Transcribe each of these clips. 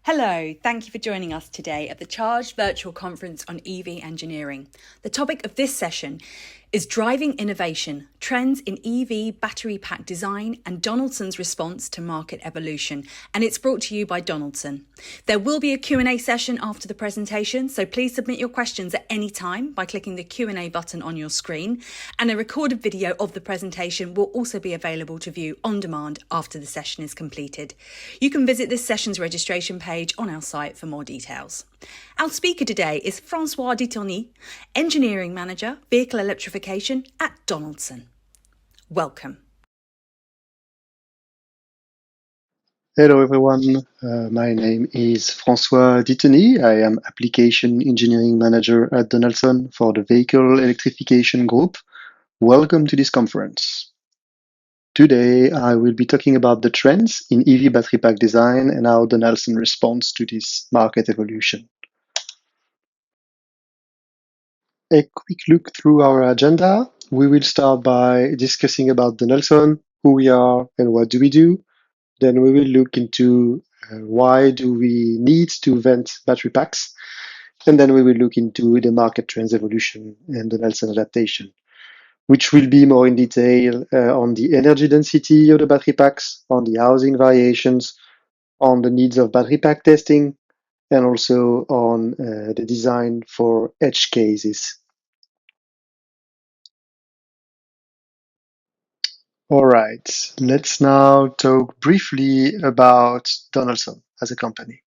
Hello, thank you for joining us today at the Charged Virtual Conference on EV Engineering. The topic of this session is driving innovation, trends in EV battery pack design and Donaldson's response to market evolution, and it's brought to you by Donaldson. There will be a Q&A session after the presentation, so please submit your questions at any time by clicking the Q&A button on your screen, and a recorded video of the presentation will also be available to view on demand after the session is completed. You can visit this session's registration page on our site for more details. Our speaker today is François Ditoni, Engineering Manager, Vehicle Electrification at Donaldson. Welcome. Hello everyone, my name is François Ditoni. I am Application Engineering Manager at Donaldson for the Vehicle Electrification Group. Welcome to this conference. Today I will be talking about the trends in EV battery pack design and how Donaldson responds to this market evolution. A quick look through our agenda. We will start by discussing about Donaldson, who we are and what do we do. Then we will look into why do we need to vent battery packs. And then we will look into the market trends evolution and Donaldson adaptation, which will be more in detail on the energy density of the battery packs, on the housing variations, on the needs of battery pack testing, and also on the design for edge cases. All right, let's now talk briefly about Donaldson as a company.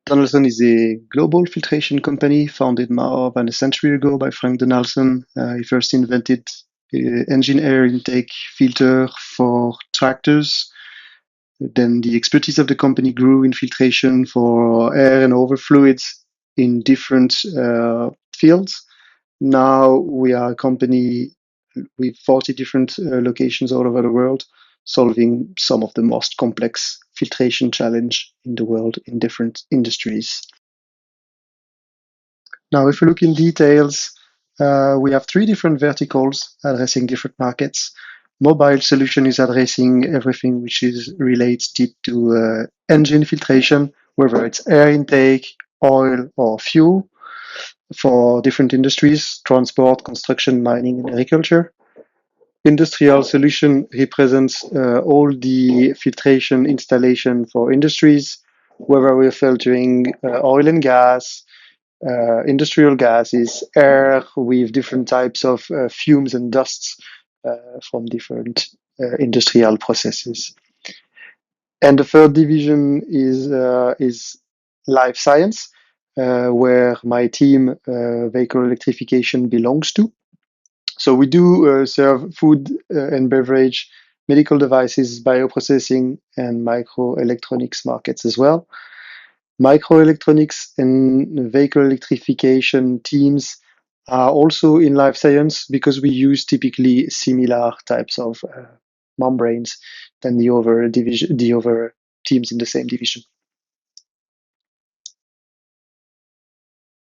Donaldson is a global filtration company founded more than a century ago by Frank Donaldson. He first invented engine air intake filter for tractors. Then the expertise of the company grew in filtration for air and over fluids in different fields. Now we are a company with 40 different locations all over the world, solving some of the most complex filtration challenge in the world in different industries. Now, if we look in details, we have three different verticals addressing different markets. Mobile solution is addressing everything which is related to engine filtration, whether it's air intake, oil, or fuel, for different industries, transport, construction, mining, and agriculture. Industrial solution represents all the filtration installation for industries, whether we're filtering oil and gas, industrial gases, air with different types of fumes and dusts from different industrial processes. And the third division is life science, where my team, vehicle electrification, belongs to. So we do serve food and beverage, medical devices, bioprocessing, and microelectronics markets as well. Microelectronics and vehicle electrification teams are also in life science because we use typically similar types of membranes than the other teams in the same division.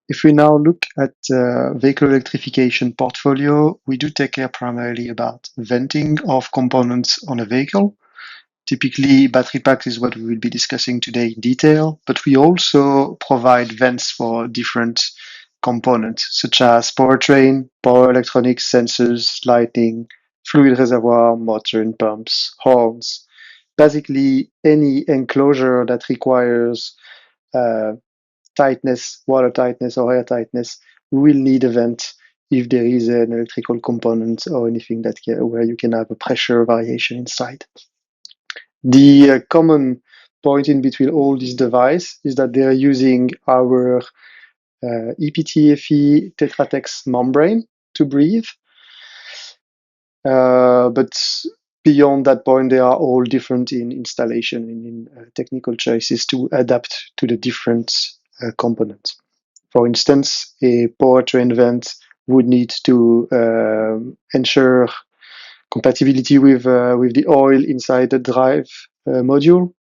If we now look at vehicle electrification portfolio, we do take care primarily about venting of components on a vehicle. Typically, battery packs is what we will be discussing today in detail, but we also provide vents for different components, such as powertrain, power electronics, sensors, lighting, fluid reservoir, motor and pumps, horns. Basically, any enclosure that requires tightness, water tightness, or air tightness will need a vent if there is an electrical component or anything where you can have a pressure variation inside. The common point in between all these devices is that they are using our EPTFE Tetratex membrane to breathe. But beyond that point, they are all different in installation and in technical choices to adapt to the different components. For instance, a powertrain vent would need to ensure compatibility with the oil inside the drive module.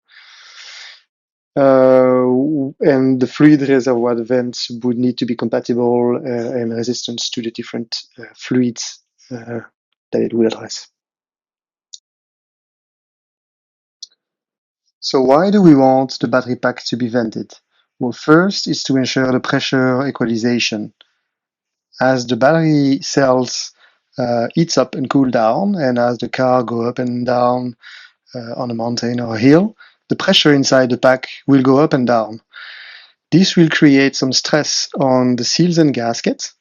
And the fluid reservoir vents would need to be compatible and resistant to the different fluids that it will address. So why do we want the battery pack to be vented? Well, first is to ensure the pressure equalization. As the battery cells heats up and cool down, and as the car go up and down on a mountain or a hill, the pressure inside the pack will go up and down. This will create some stress on the seals and gaskets,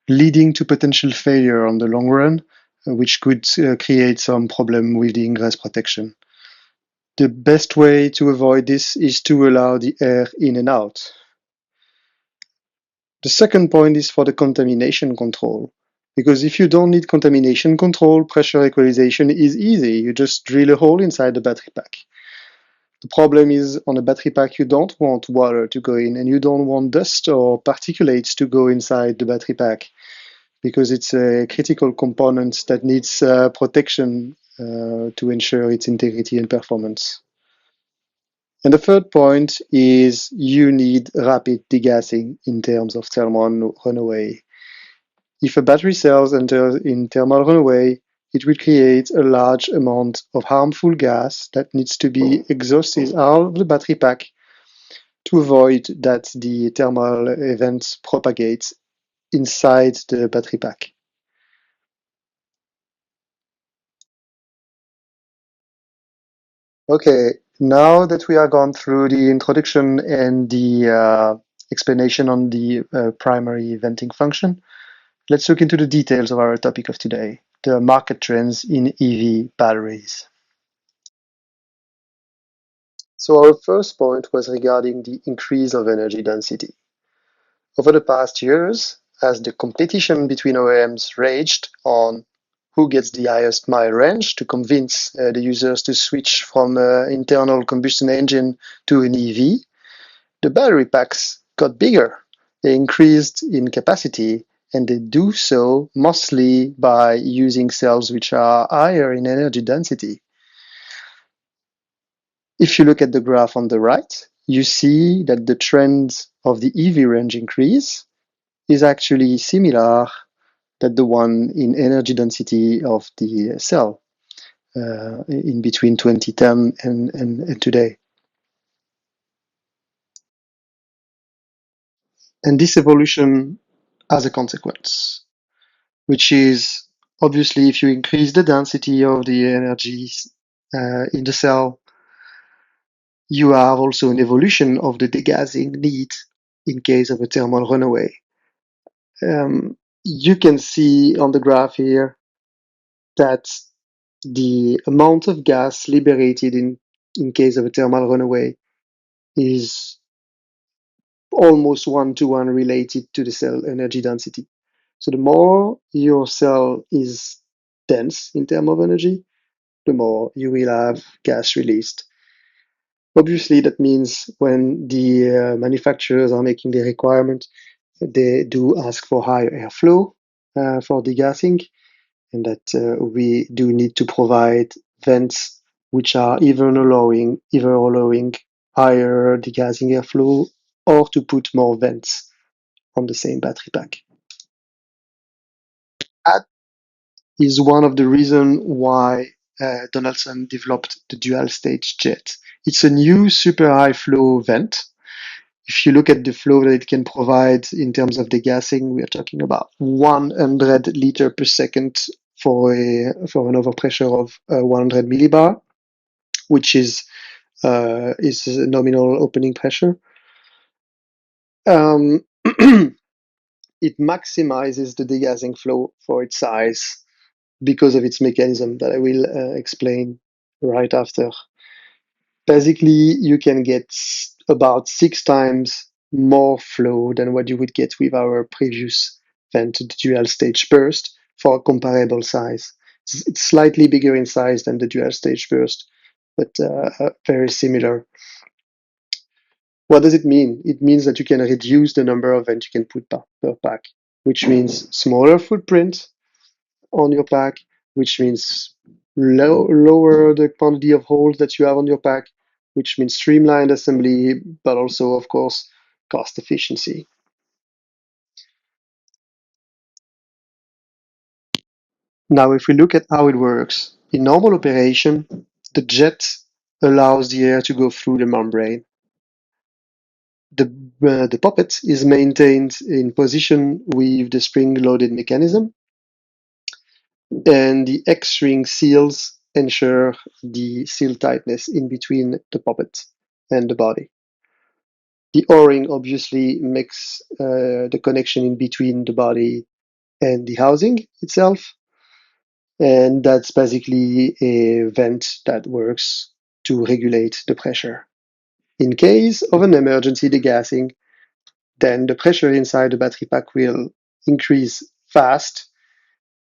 leading to potential failure on the long run, which could create some problem with the ingress protection. The best way to avoid this is to allow the air in and out. The second point is for the contamination control. Because if you don't need contamination control, pressure equalization is easy. You just drill a hole inside the battery pack. The problem is on a battery pack, you don't want water to go in and you don't want dust or particulates to go inside the battery pack because it's a critical component that needs protection to ensure its integrity and performance. And the third point is you need rapid degassing in terms of thermal runaway. If a battery cell enters in thermal runaway, it will create a large amount of harmful gas that needs to be exhausted out of the battery pack to avoid that the thermal event propagates inside the battery pack. Okay, now that we have gone through the introduction and the explanation on the primary venting function, let's look into the details of our topic of today, the market trends in EV batteries. So our first point was regarding the increase of energy density. Over the past years, as the competition between OEMs raged on who gets the highest mile range to convince the users to switch from an internal combustion engine to an EV, the battery packs got bigger. They increased in capacity, and they do so mostly by using cells which are higher in energy density. If you look at the graph on the right, you see that the trend of the EV range increase is actually similar to the one in energy density of the cell in between 2010 and today. And this evolution has a consequence, which is obviously if you increase the density of the energies in the cell, you have also an evolution of the degassing need in case of a thermal runaway. You can see on the graph here that the amount of gas liberated in case of a thermal runaway is almost one-to-one related to the cell energy density. So the more your cell is dense in terms of energy, the more you will have gas released. Obviously, that means when the manufacturers are making the requirement, they do ask for higher airflow for degassing, and that we do need to provide vents which are either allowing higher degassing airflow or to put more vents on the same battery pack. That is one of the reasons why Donaldson developed the dual-stage jet. It's a new super high flow vent. If you look at the flow that it can provide in terms of degassing, we are talking about 100 liter per second for an overpressure of 100 millibar, which is a nominal opening pressure. Um, it maximizes the degassing flow for its size because of its mechanism that I will explain right after. Basically, you can get about 6 times more flow than what you would get with our previous vented dual stage burst for a comparable size. It's slightly bigger in size than the dual stage burst, but very similar. What does it mean? It means that you can reduce the number of vents you can put per pack, which means smaller footprint on your pack, which means lower the quantity of holes that you have on your pack, which means streamlined assembly, but also, of course, cost efficiency. Now, if we look at how it works, in normal operation, the jet allows the air to go through the membrane. The poppet is maintained in position with the spring-loaded mechanism, and the X-ring seals ensure the seal tightness in between the poppet and the body. The O-ring obviously makes the connection in between the body and the housing itself, and that's basically a vent that works to regulate the pressure. In case of an emergency degassing, then the pressure inside the battery pack will increase fast,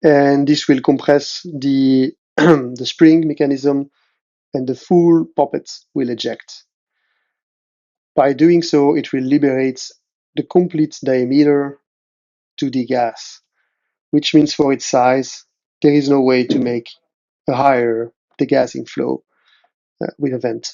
and this will compress the, the spring mechanism, and the full poppet will eject. By doing so, it will liberate the complete diameter to degas, which means for its size, there is no way to make a higher degassing flow with a vent.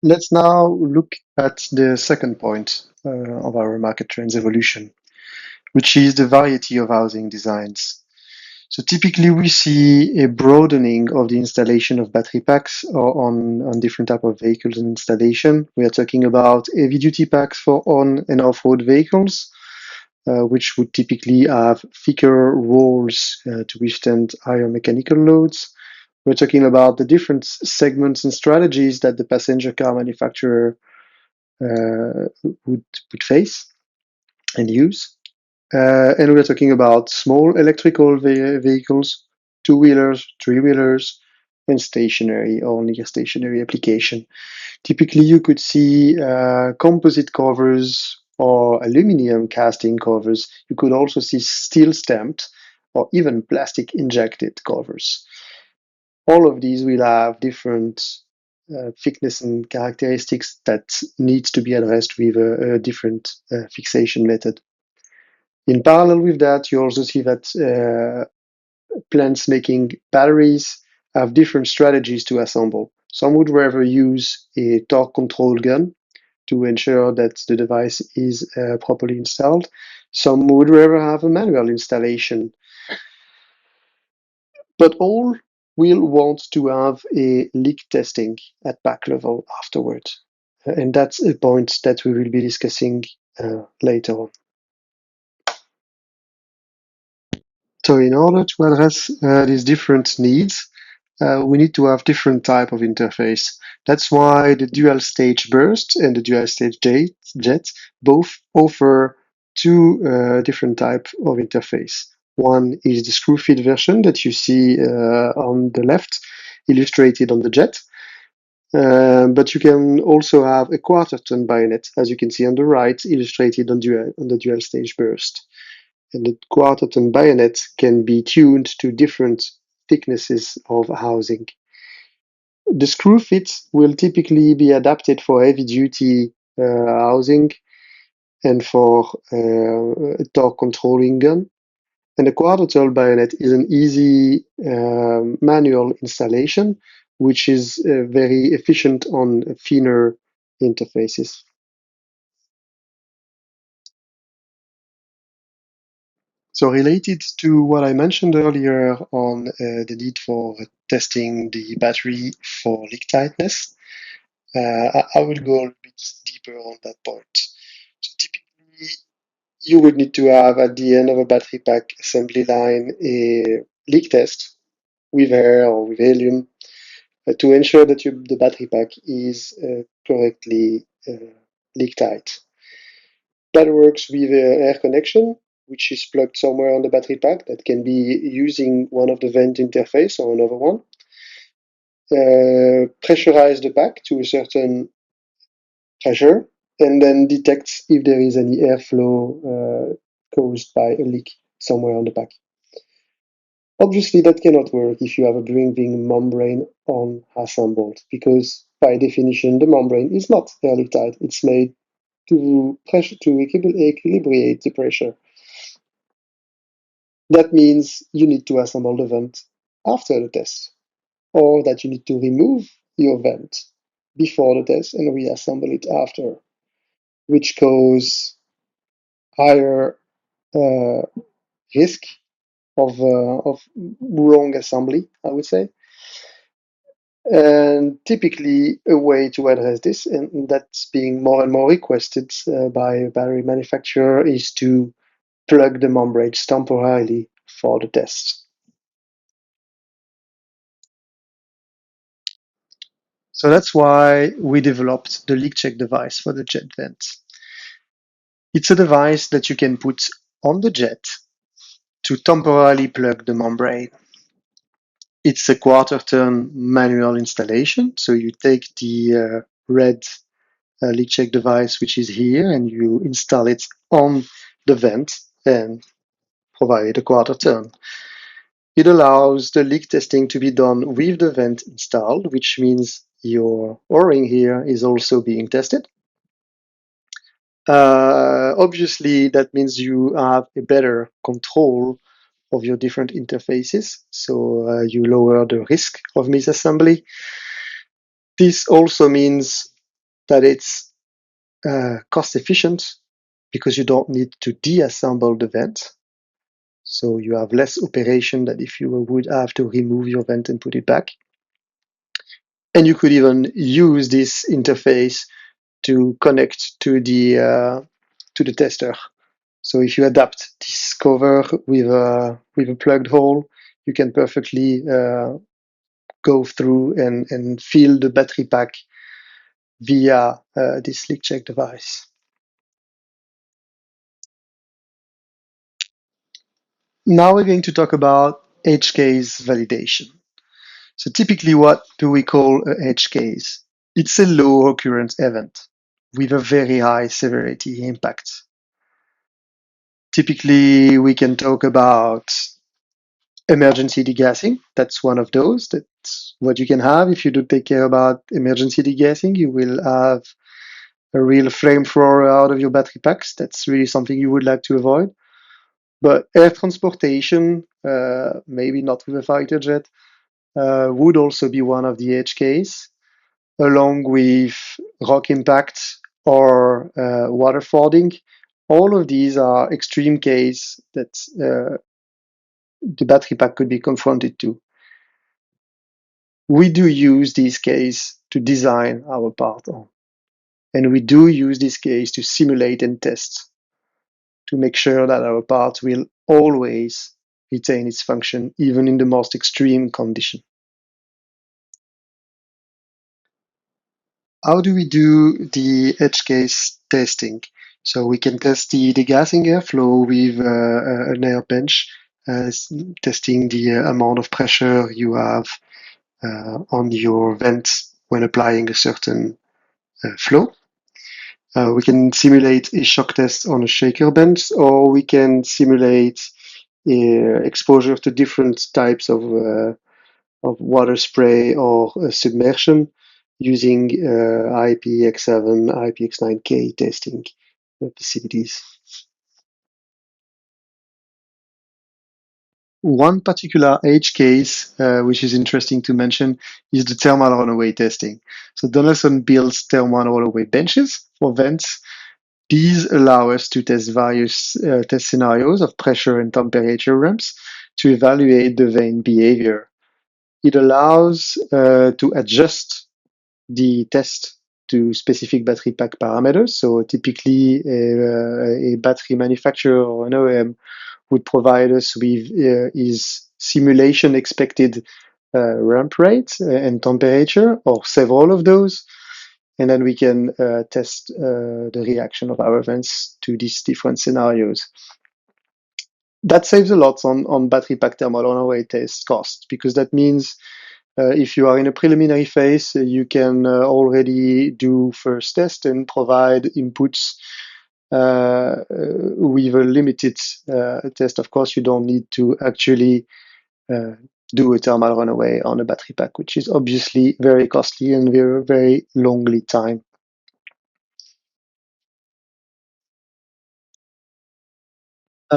Let's now look at the second point of our market trends evolution, which is the variety of housing designs. So typically we see a broadening of the installation of battery packs on different type of vehicles and installation. We are talking about heavy duty packs for on and off-road vehicles, which would typically have thicker walls to withstand higher mechanical loads. We're talking about the different segments and strategies that the passenger car manufacturer would face and use. And we're talking about small electrical vehicles, two-wheelers, three-wheelers, and stationary or near stationary application. Typically, you could see composite covers or aluminum casting covers. You could also see steel stamped or even plastic injected covers. All of these will have different thickness and characteristics that needs to be addressed with a different fixation method. In parallel with that, you also see that plants making batteries have different strategies to assemble. Some would rather use a torque control gun to ensure that the device is properly installed. Some would rather have a manual installation. But all will want to have a leak testing at pack level afterwards. And that's a point that we will be discussing later on. So in order to address these different needs, we need to have different type of interface. That's why the dual-stage burst and the dual-stage jet both offer two different type of interface. One is the screw-fit version that you see on the left, illustrated on the jet. But you can also have a quarter-ton bayonet, as you can see on the right, illustrated on the dual-stage burst. And the quarter-ton bayonet can be tuned to different thicknesses of housing. The screw fit will typically be adapted for heavy-duty housing and for a torque controlling gun. And the quarter-ton bayonet is an easy manual installation, which is very efficient on thinner interfaces. So related to what I mentioned earlier on the need for testing the battery for leak tightness, I will go a bit deeper on that point. So typically, you would need to have at the end of a battery pack assembly line a leak test with air or with helium to ensure that the battery pack is correctly leak tight. That works with air connection, which is plugged somewhere on the battery pack that can be using one of the vent interface or another one. Pressurize the pack to a certain pressure and then detects if there is any airflow caused by a leak somewhere on the pack. Obviously, that cannot work if you have a breathing membrane unassembled, because by definition, the membrane is not airtight tight. It's made to equilibrate the pressure. That means you need to assemble the vent after the test, or that you need to remove your vent before the test and reassemble it after, which cause higher risk of wrong assembly, I would say. And typically, a way to address this, and that's being more and more requested by battery manufacturer, is to plug the membranes temporarily for the test. So that's why we developed the leak check device for the jet vent. It's a device that you can put on the jet to temporarily plug the membrane. It's a quarter turn manual installation. So you take the red leak check device, which is here, and you install it on the vent and provide a quarter turn. It allows the leak testing to be done with the vent installed, which means your O-ring here is also being tested. Obviously, that means you have a better control of your different interfaces, so you lower the risk of misassembly. This also means that it's cost efficient because you don't need to deassemble the vent. So you have less operation than if you would have to remove your vent and put it back. And you could even use this interface to connect to the tester. So if you adapt this cover with a plugged hole, you can perfectly go through and fill the battery pack via this leak check device. Now we're going to talk about edge case validation. So typically, what do we call an edge case? It's a low occurrence event with a very high severity impact. Typically, we can talk about emergency degassing. That's one of those. That's what you can have if you do take care about emergency degassing. You will have a real flamethrower out of your battery packs. That's really something you would like to avoid. But air transportation, maybe not with a fighter jet, would also be one of the edge case, along with rock impact or water fording. All of these are extreme case that the battery pack could be confronted to. We do use this case to design our part on, and we do use this case to simulate and test to make sure that our part will always retain its function, even in the most extreme condition. How do we do the edge case testing? So we can test the degassing airflow with an air bench, testing the amount of pressure you have on your vent when applying a certain flow. We can simulate a shock test on a shaker bench, or we can simulate exposure to different types of water spray or submersion using IPX7, IPX9K testing facilities. One particular edge case, which is interesting to mention, is the thermal runaway testing. So Donaldson builds thermal runaway benches for vents. These allow us to test various test scenarios of pressure and temperature ramps to evaluate the vane behavior. It allows to adjust the test to specific battery pack parameters. So typically, a battery manufacturer or an OEM would provide us with his simulation expected ramp rate and temperature, or several of those. And then we can test the reaction of our vents to these different scenarios. That saves a lot on battery pack thermal runaway test cost, because that means if you are in a preliminary phase, you can already do first test and provide inputs with a limited test. Of course, you don't need to actually do a thermal runaway on a battery pack, which is obviously very costly and very, very long lead time.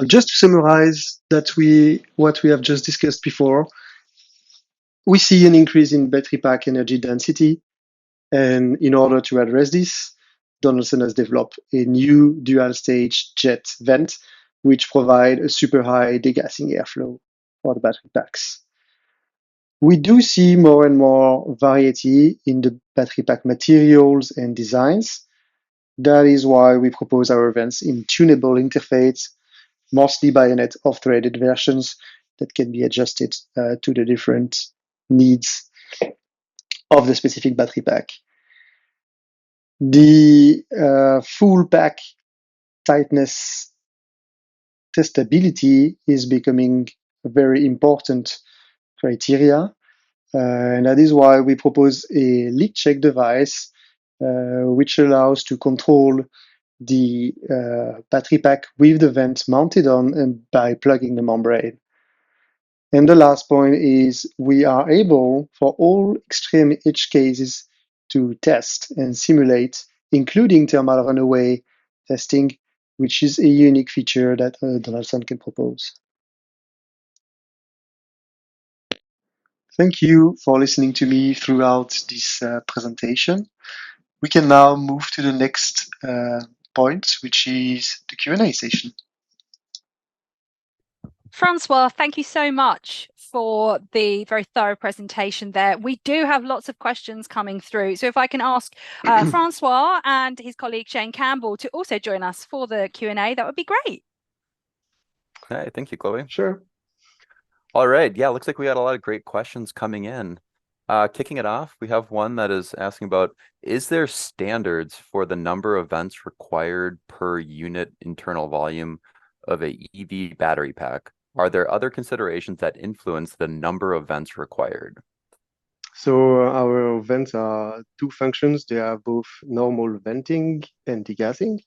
Just to summarize what we have just discussed before, we see an increase in battery pack energy density, and in order to address this, Donaldson has developed a new dual-stage jet vent, which provide a super high degassing airflow. for the battery packs. We do see more and more variety in the battery pack materials and designs. That is why we propose our events in tunable interface, mostly bayonet or threaded versions that can be adjusted to the different needs of the specific battery pack. The full pack tightness testability is becoming a very important criteria. And that is why we propose a leak check device, which allows to control the battery pack with the vent mounted on and by plugging the membrane. And the last point is we are able, for all extreme edge cases, to test and simulate, including thermal runaway testing, which is a unique feature that Donaldson can propose. Thank you for listening to me throughout this presentation. We can now move to the next point, which is the Q&A session. Francois, thank you so much for the very thorough presentation there. We do have lots of questions coming through. So if I can ask Francois and his colleague Shane Campbell to also join us for the Q&A, that would be great. Hey, thank you, Chloe. Sure. All right. Yeah, looks like we had a lot of great questions coming in. Kicking it off, we have one that is asking about, is there standards for the number of vents required per unit internal volume of a EV battery pack? Are there other considerations that influence the number of vents required? So our vents are two functions. They are both normal venting and degassing.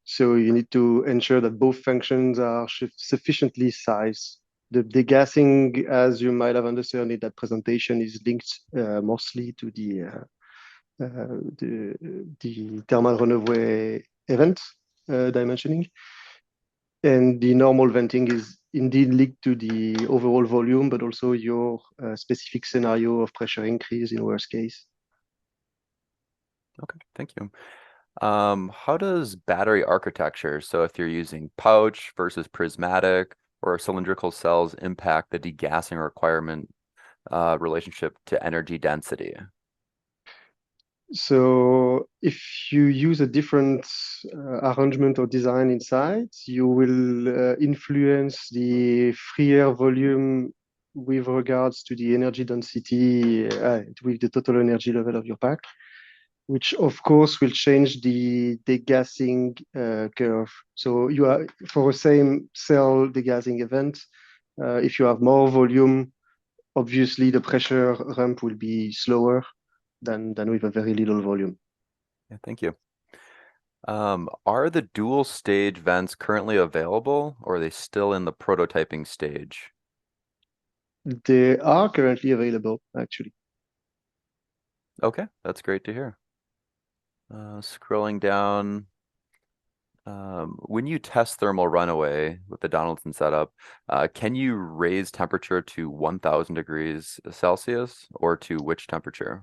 So you need to ensure that both functions are sufficiently sized. The degassing, as you might have understood in that presentation, is linked mostly to the thermal runaway event dimensioning. And the normal venting is indeed linked to the overall volume, but also your specific scenario of pressure increase in worst case. Okay, thank you. How does battery architecture, so if you're using pouch versus prismatic or cylindrical cells, impact the degassing requirement relationship to energy density? So if you use a different arrangement or design inside, you will influence the free air volume with regards to the energy density with the total energy level of your pack, which of course will change the degassing curve. So you are, for a same cell degassing event, if you have more volume, obviously the pressure ramp will be slower than with a very little volume. Yeah, thank you. Are the dual stage vents currently available, or are they still in the prototyping stage? They are currently available, actually. Okay, that's great to hear. Scrolling down, when you test thermal runaway with the Donaldson setup, can you raise temperature to 1000 degrees Celsius, or to which temperature?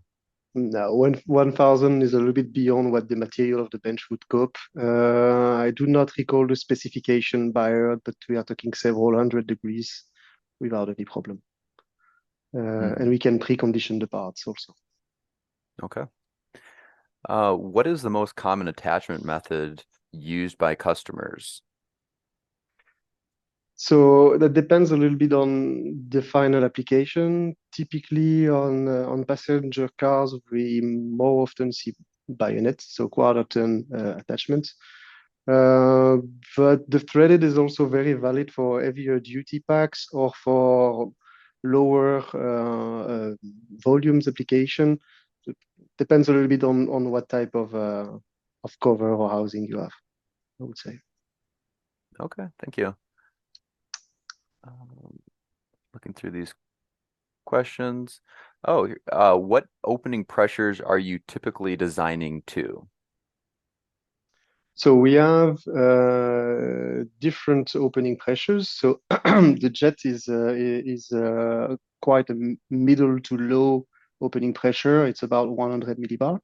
Now, 1000 is a little bit beyond what the material of the bench would cope. I do not recall the specification by Earth, but we are talking several hundred degrees without any problem. And we can precondition the parts also. Okay. What is the most common attachment method used by customers? So that depends a little bit on the final application. Typically on passenger cars, we more often see bayonets, so quarter turn attachments. But the threaded is also very valid for heavier duty packs or for lower volumes application. It depends a little bit on what type of cover or housing you have, I would say. Okay, thank you. Looking through these questions. Oh, what opening pressures are you typically designing to? So we have different opening pressures. So the jet is quite a middle to low opening pressure. It's about 100 millibar.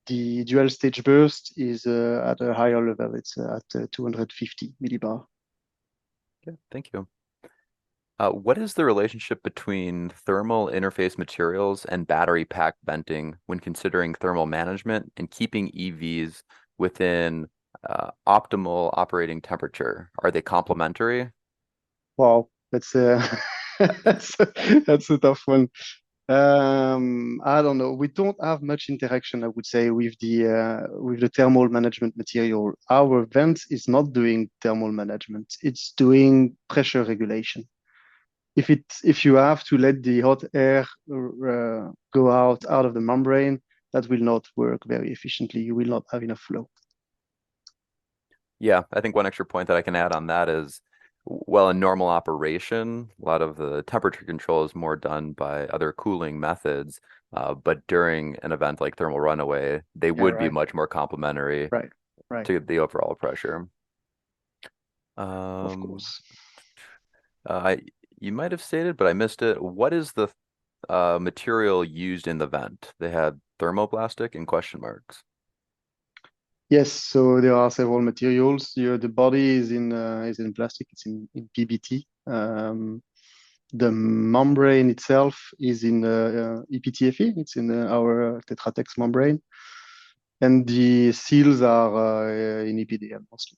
The dual stage burst is at a higher level. It's at 250 millibar. Yeah, thank you. What is the relationship between thermal interface materials and battery pack venting when considering thermal management and keeping EVs within optimal operating temperature? Are they complementary? Wow, that's a that's a tough one. I don't know. We don't have much interaction, I would say, with the thermal management material. Our vent is not doing thermal management. It's doing pressure regulation. If you have to let the hot air go out of the membrane, that will not work very efficiently. You will not have enough flow. Yeah, I think one extra point that I can add on that is, well, in normal operation, a lot of the temperature control is more done by other cooling methods. But during an event like thermal runaway, they Yeah, would be right, much more complementary right, right. to the overall pressure. Of Um, course. I You might have stated, but I missed it. What is the material used in the vent? They had thermoplastic and question marks. Yes, so there are several materials. The body is in plastic. It's in PBT. The membrane itself is in EPTFE. It's in our Tetratex membrane, and the seals are in EPDM mostly.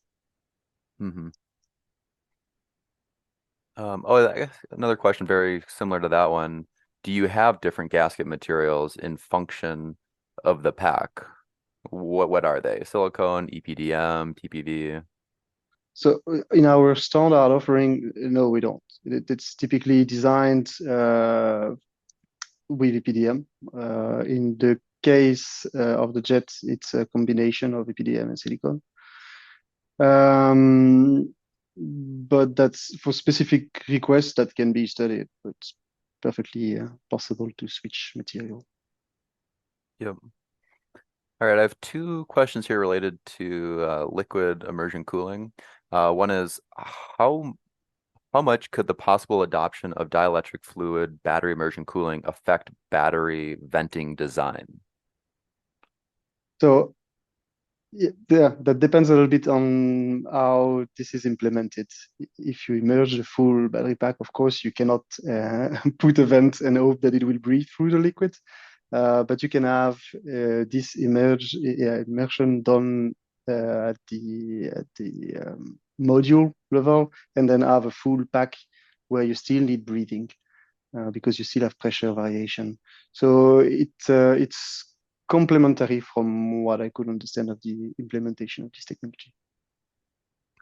Hmm. I guess another question very similar to that one. Do you have different gasket materials in function of the pack? What are they? Silicone, EPDM, TPV? So in our standard offering, no, we don't. It's typically designed with EPDM. In the case of the jet, it's a combination of EPDM and silicone. But that's for specific requests that can be studied, but it's perfectly possible to switch material. Yep. All right, I have two questions here related to liquid immersion cooling. One is how much could the possible adoption of dielectric fluid battery immersion cooling affect battery venting design? So yeah, that depends a little bit on how this is implemented. If you immerse the full battery pack, of course, you cannot put a vent and hope that it will breathe through the liquid. But you can have this immersion done at the module level, and then have a full pack where you still need breathing because you still have pressure variation. So it's complementary from what I could understand of the implementation of this technology.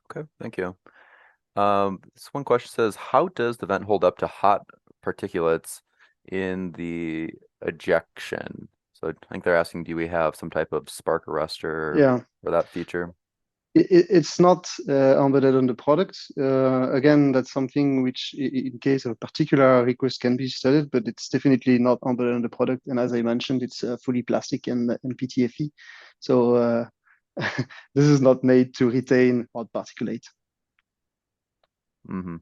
Okay, thank you. This one question says, how does the vent hold up to hot particulates in the ejection? So I think they're asking, do we have some type of spark arrestor Yeah, for that feature? it's not embedded on the product. Again, that's something which, in case of a particular request, can be studied, but it's definitely not embedded on the product. And as I mentioned, it's fully plastic and PTFE. So this is not made to retain hot particulate. Mm-hmm.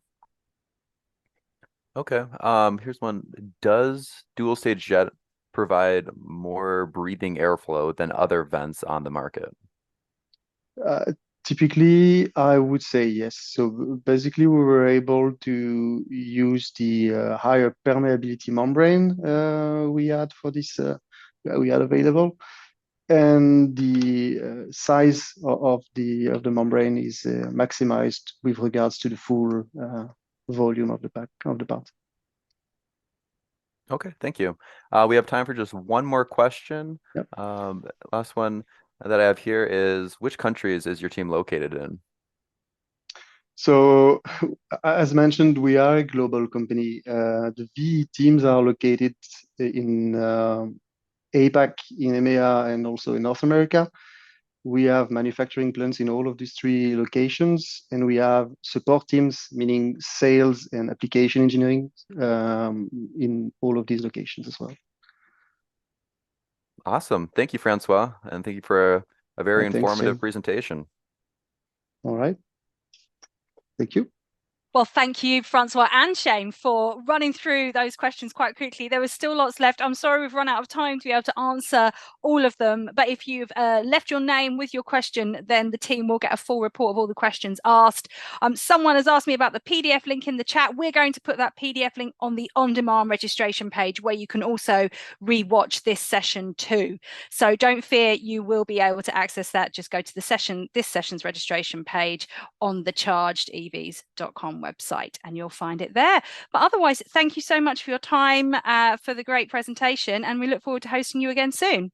Okay. Here's one. Does dual stage jet provide more breathing airflow than other vents on the market? Uh, Typically, I would say yes. So basically, we were able to use the higher permeability membrane we had for this we had available, and the size of the membrane is maximized with regards to the full volume of the pack of the part. Okay, thank you. We have time for just one more question. Yep. Last one that I have here is, which countries is your team located in? So, as mentioned, we are a global company. The V teams are located in APAC, in EMEA, and also in North America. We have manufacturing plants in all of these three locations, and we have support teams, meaning sales and application engineering, in all of these locations as well. Awesome. Thank you, Francois, and thank you for a very Thanks, informative Jane. presentation. All right. Thank you. Well, thank you, Francois and Shane, for running through those questions quite quickly. There was still lots left. I'm sorry we've run out of time to be able to answer all of them, but if you've left your name with your question, then the team will get a full report of all the questions asked. Someone has asked me about the PDF link in the chat. We're going to put that PDF link on the on-demand registration page, where you can also re-watch this session too. So don't fear, you will be able to access that. Just go to this session's registration page on the chargedevs.com website and you'll find it there. But otherwise, thank you so much for your time, for the great presentation, and we look forward to hosting you again soon.